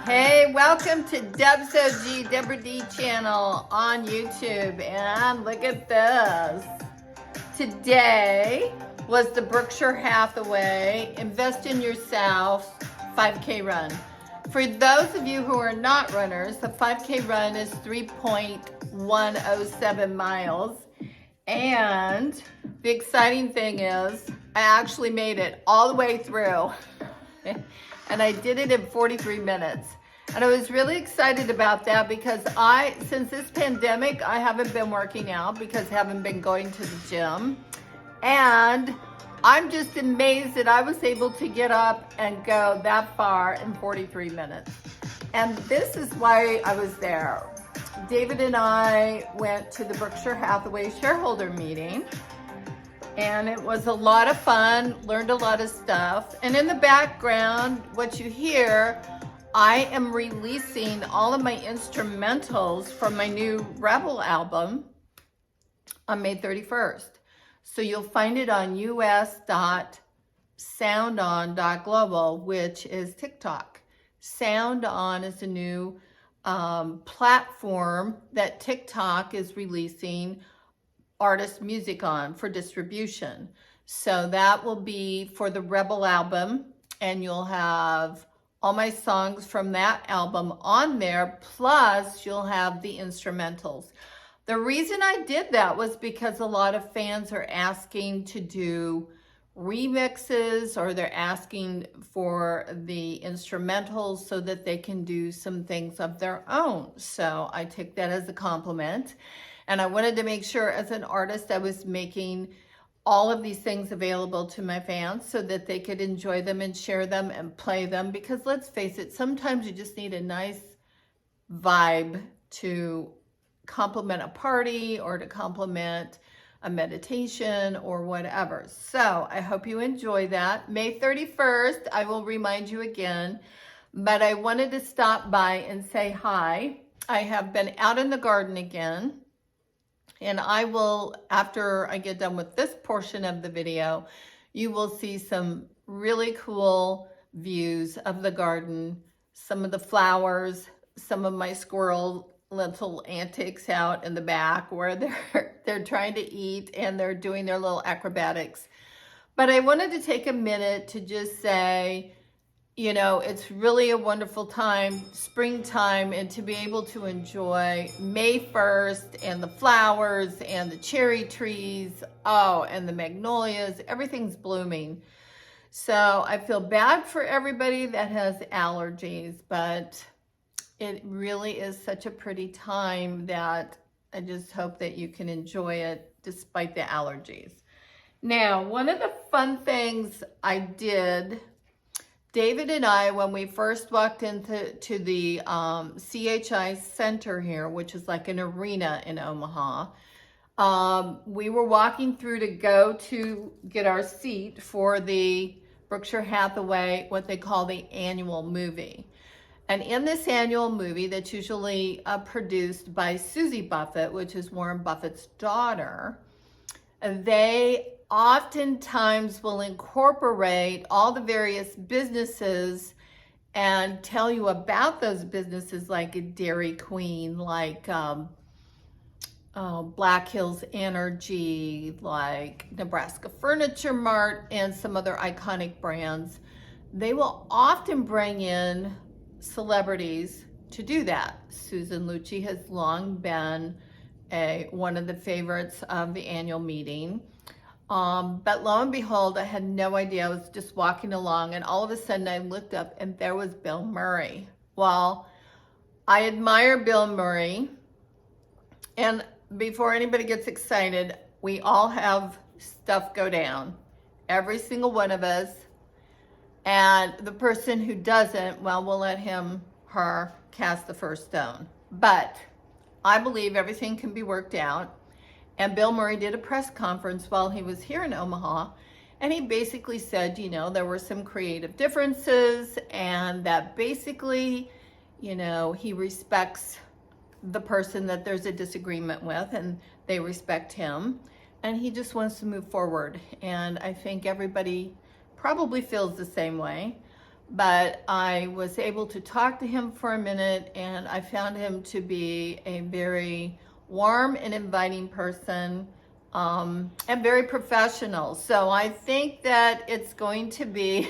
Hey, welcome to Deb's OG, Debra D channel on YouTube. And look at this. Today was the Berkshire Hathaway Invest in Yourself 5K run. For those of you who are not runners, the 5K run is 3.107 miles. And the exciting thing is I actually made it all the way through. And I did it in 43 minutes. And I was really excited about that because since this pandemic, I haven't been working out because I haven't been going to the gym. And I'm just amazed that I was able to get up and go that far in 43 minutes. And this is why I was there. David and I went to the Berkshire Hathaway shareholder meeting. And it was a lot of fun, learned a lot of stuff. And in the background, what you hear, I am releasing all of my instrumentals from my new Rebel album on May 31st. So you'll find it on us.soundon.global, which is TikTok. SoundOn is a new platform that TikTok is releasing artist music on for distribution. So that will be for the Rebel album, and you'll have all my songs from that album on there, plus you'll have the instrumentals. The reason I did that was because a lot of fans are asking to do remixes, or they're asking for the instrumentals so that they can do some things of their own. So I take that as a compliment. And I wanted to make sure as an artist I was making all of these things available to my fans so that they could enjoy them and share them and play them. Because let's face it, sometimes you just need a nice vibe to complement a party or to complement a meditation or whatever. So I hope you enjoy that. May 31st, I will remind you again, but I wanted to stop by and say hi. I have been out in the garden again. And I will, after I get done with this portion of the video, you will see some really cool views of the garden, some of the flowers, some of my squirrel little antics out in the back where they're trying to eat and they're doing their little acrobatics. But I wanted to take a minute to just say, you know, it's really a wonderful time, springtime, and to be able to enjoy May 1st and the flowers and the cherry trees, and the magnolias, everything's blooming. So I feel bad for everybody that has allergies, but it really is such a pretty time that I just hope that you can enjoy it despite the allergies. Now, one of the fun things I did, David and I, when we first walked into the CHI Center here, which is like an arena in Omaha, we were walking through to go to get our seat for the Berkshire Hathaway, what they call the annual movie. And in this annual movie that's usually produced by Susie Buffett, which is Warren Buffett's daughter, they oftentimes will incorporate all the various businesses and tell you about those businesses, like a Dairy Queen, like Black Hills Energy, like Nebraska Furniture Mart, and some other iconic brands. They will often bring in celebrities to do that. Susan Lucci has long been one of the favorites of the annual meeting. But lo and behold, I had no idea. I was just walking along, and all of a sudden I looked up and there was Bill Murray. Well, I admire Bill Murray. And before anybody gets excited, we all have stuff go down. Every single one of us. And the person who doesn't, well, we'll let him, her, cast the first stone. But I believe everything can be worked out. And Bill Murray did a press conference while he was here in Omaha. And he basically said, you know, there were some creative differences and that basically, you know, he respects the person that there's a disagreement with and they respect him. And he just wants to move forward. And I think everybody probably feels the same way. but I was able to talk to him for a minute, and I found him to be a very warm and inviting person, and very professional. So I think that it's going to be,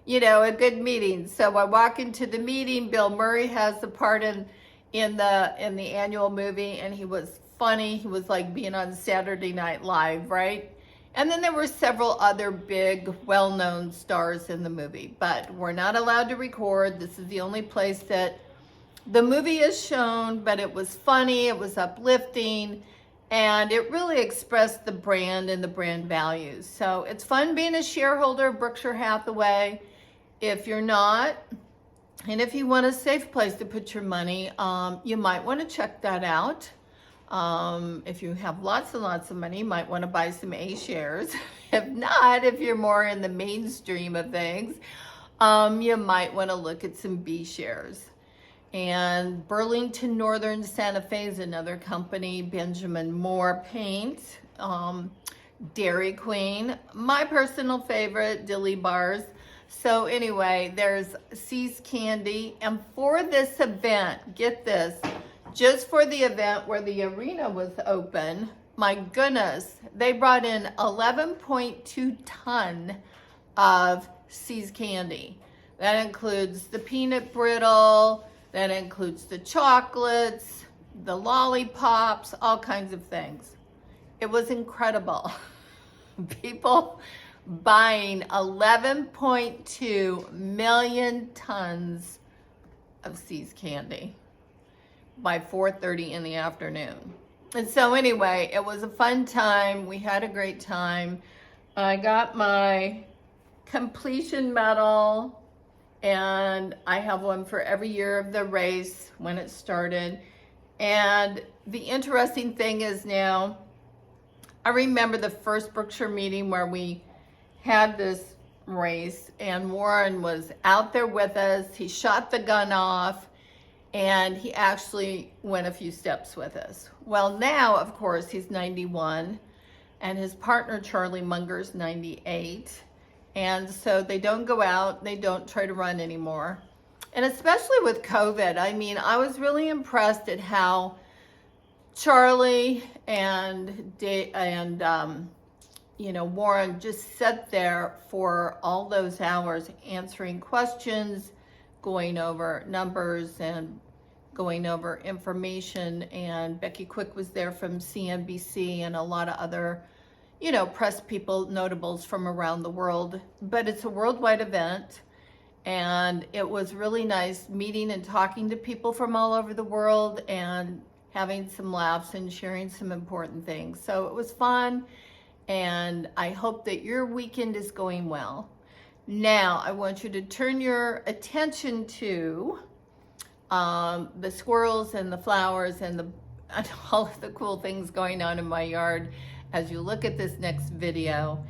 you know, a good meeting. So I walk into the meeting. Bill Murray has the part in the annual movie, and he was funny. He was like being on Saturday Night Live, right? And then there were several other big, well-known stars in the movie, but we're not allowed to record. This is the only place that the movie is shown, but it was funny, it was uplifting, and it really expressed the brand and the brand values. So it's fun being a shareholder of Berkshire Hathaway. If you're not, and if you want a safe place to put your money, you might want to check that out. If you have lots and lots of money, you might want to buy some A shares. If not, if you're more in the mainstream of things, you might want to look at some B shares. And Burlington Northern Santa Fe is another company. Benjamin Moore Paint, Dairy Queen, my personal favorite, Dilly Bars. So anyway, there's See's Candy. And for this event, get this, just for the event where the arena was open, my goodness, they brought in 11.2 ton of See's Candy. That includes the peanut brittle, that includes the chocolates, the lollipops, all kinds of things. It was incredible. People buying 11.2 million tons of See's Candy by 4:30 in the afternoon. And so anyway, it was a fun time. We had a great time. I got my completion medal, and I have one for every year of the race when it started. And the interesting thing is now, I remember the first Berkshire meeting where we had this race, and Warren was out there with us. He shot the gun off, and he actually went a few steps with us. Well, now, of course, he's 91, and his partner, Charlie Munger's 98. And so they don't go out, they don't try to run anymore. And especially with COVID, I mean, I was really impressed at how Charlie and Warren just sat there for all those hours answering questions, going over numbers and going over information. And Becky Quick was there from CNBC and a lot of other, press people, notables from around the world. But it's a worldwide event, and it was really nice meeting and talking to people from all over the world and having some laughs and sharing some important things. So it was fun, and I hope that your weekend is going well. Now, I want you to turn your attention to the squirrels and the flowers and all of the cool things going on in my yard as you look at this next video.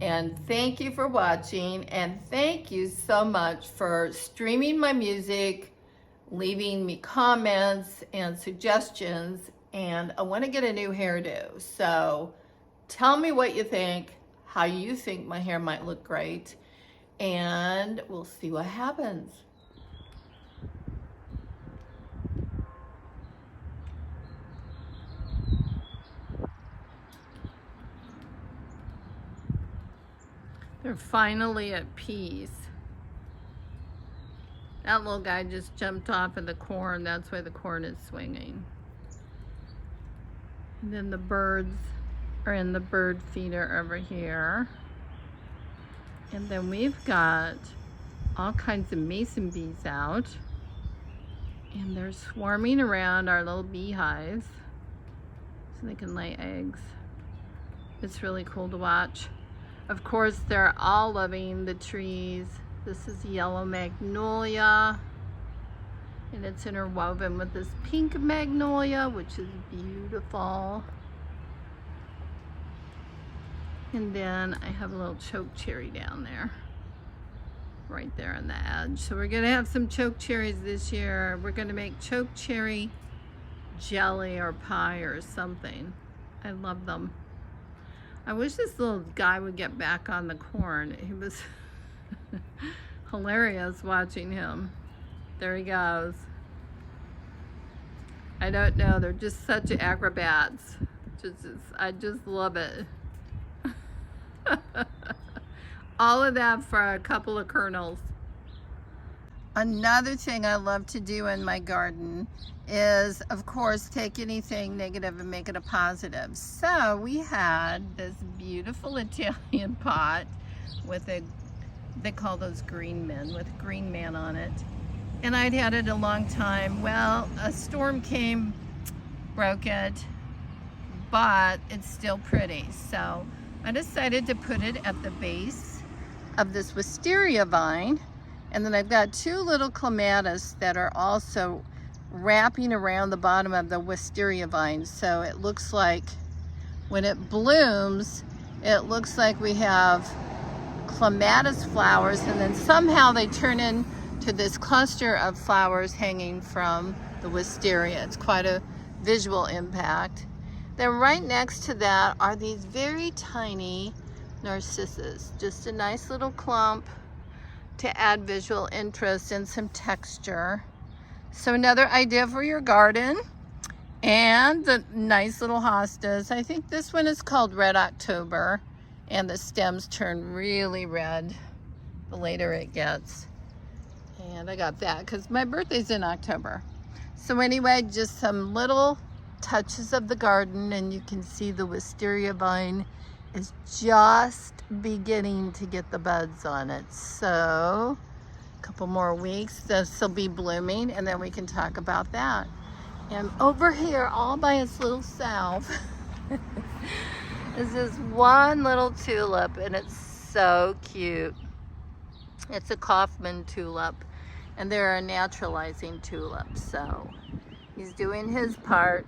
And thank you for watching, and thank you so much for streaming my music, leaving me comments and suggestions. And I want to get a new hairdo, so tell me what you think, how you think my hair might look great, and we'll see what happens. They're finally at peace. That little guy just jumped off of the corn. That's why the corn is swinging. And then the birds are in the bird feeder over here. And then we've got all kinds of mason bees out. And they're swarming around our little beehives so they can lay eggs. It's really cool to watch. Of course, they're all loving the trees. This is yellow magnolia, and it's interwoven with this pink magnolia, which is beautiful. And then I have a little choke cherry down there, right there on the edge. So we're gonna have some choke cherries this year. We're gonna make choke cherry jelly or pie or something. I love them. I wish this little guy would get back on the corn. He was hilarious watching him. There he goes. I don't know, they're just such acrobats. I just love it. All of that for a couple of kernels. Another thing I love to do in my garden is, of course, take anything negative and make it a positive. So we had this beautiful Italian pot with they call those green men, with green man on it. And I'd had it a long time. Well, a storm came, broke it, but it's still pretty. So I decided to put it at the base of this wisteria vine. And then I've got two little clematis that are also wrapping around the bottom of the wisteria vine. So it looks like when it blooms, it looks like we have clematis flowers, and then somehow they turn into this cluster of flowers hanging from the wisteria. It's quite a visual impact. Then right next to that are these very tiny narcissus, just a nice little clump to add visual interest and some texture. So another idea for your garden. And the nice little hostas. I think this one is called Red October, and the stems turn really red the later it gets. And I got that because my birthday's in October. So anyway, just some little touches of the garden, and you can see the wisteria vine is just beginning to get the buds on it. So a couple more weeks, this will be blooming, and then we can talk about that. And over here, all by its little self, is this one little tulip, and it's so cute. It's a Kaufman tulip, and they're a naturalizing tulip. So he's doing his part.